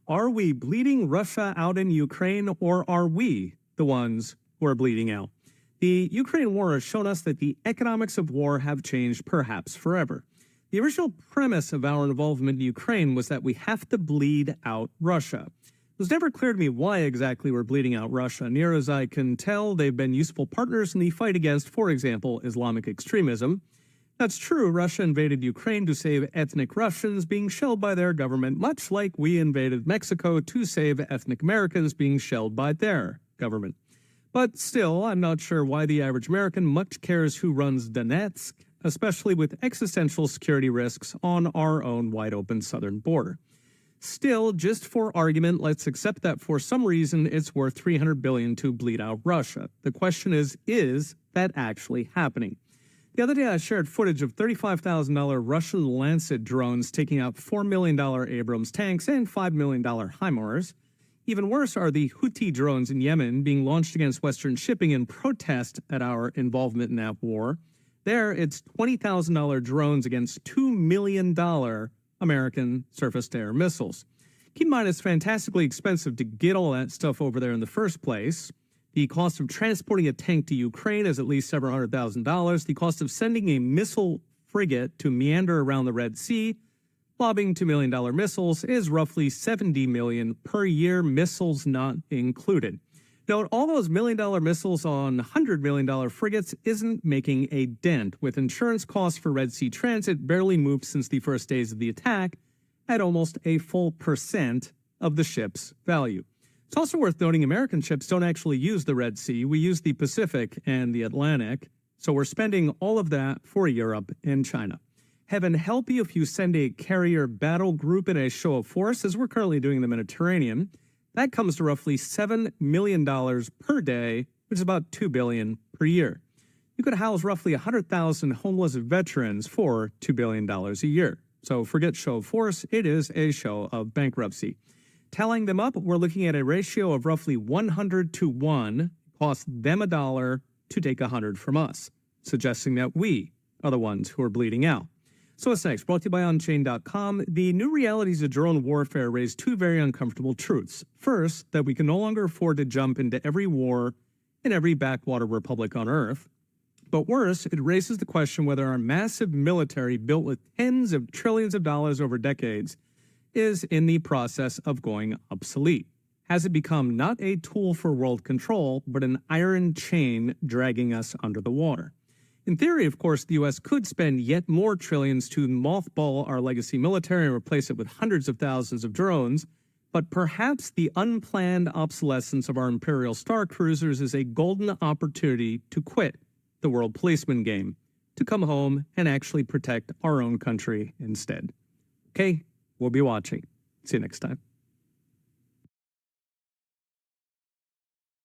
Are we bleeding Russia out in Ukraine, or are we the ones who are bleeding out? The Ukraine war has shown us that the economics of war have changed perhaps forever. The original premise of our involvement in Ukraine was that we have to bleed out Russia. It was never clear to me why exactly we're bleeding out Russia. Near as I can tell, they've been useful partners in the fight against, for example, Islamic extremism. That's true. Russia invaded Ukraine to save ethnic Russians being shelled by their government, much like we invaded Mexico to save ethnic Americans being shelled by their government. But still, I'm not sure why the average American much cares who runs Donetsk, especially with existential security risks on our own wide-open southern border. Still, just for argument, let's accept that for some reason it's worth $300 billion to bleed out Russia. The question is that actually happening? The other day I shared footage of $35,000 Russian Lancet drones taking out $4 million Abrams tanks and $5 million HIMARS. Even worse are the Houthi drones in Yemen being launched against Western shipping in protest at our involvement in that war. There, it's $20,000 drones against $2 million American surface-to-air missiles. Keep in mind, it's fantastically expensive to get all that stuff over there in the first place. The cost of transporting a tank to Ukraine is at least several $100,000. The cost of sending a missile frigate to meander around the Red Sea, lobbing $2 million missiles, is roughly $70 million per year, missiles not included. Note, all those $1 million missiles on $100 million frigates isn't making a dent, with insurance costs for Red Sea transit barely moved since the first days of the attack at almost a full % of the ship's value. It's also worth noting American ships don't actually use the Red Sea. We use the Pacific and the Atlantic, so we're spending all of that for Europe and China. Heaven help you if you send a carrier battle group in a show of force, as we're currently doing in the Mediterranean. That comes to roughly $7 million per day, which is about $2 billion per year. You could house roughly 100,000 homeless veterans for $2 billion a year. So forget show of force, it is a show of bankruptcy. Tallying them up, we're looking at a ratio of roughly 100 to 1. Cost them $1 to take 100 from us, suggesting that we are the ones who are bleeding out. So what's next? Brought to you by Unchained.com. The new realities of drone warfare raise two very uncomfortable truths. First, that we can no longer afford to jump into every war in every backwater republic on Earth. But worse, it raises the question whether our massive military, built with tens of trillions of dollars over decades, is in the process of going obsolete. Has it become not a tool for world control, but an iron chain dragging us under the water? In theory, of course, the U.S. could spend yet more trillions to mothball our legacy military and replace it with hundreds of thousands of drones, but perhaps the unplanned obsolescence of our Imperial Star Cruisers is a golden opportunity to quit the world policeman game, to come home and actually protect our own country instead. Okay, we'll be watching. See you next time.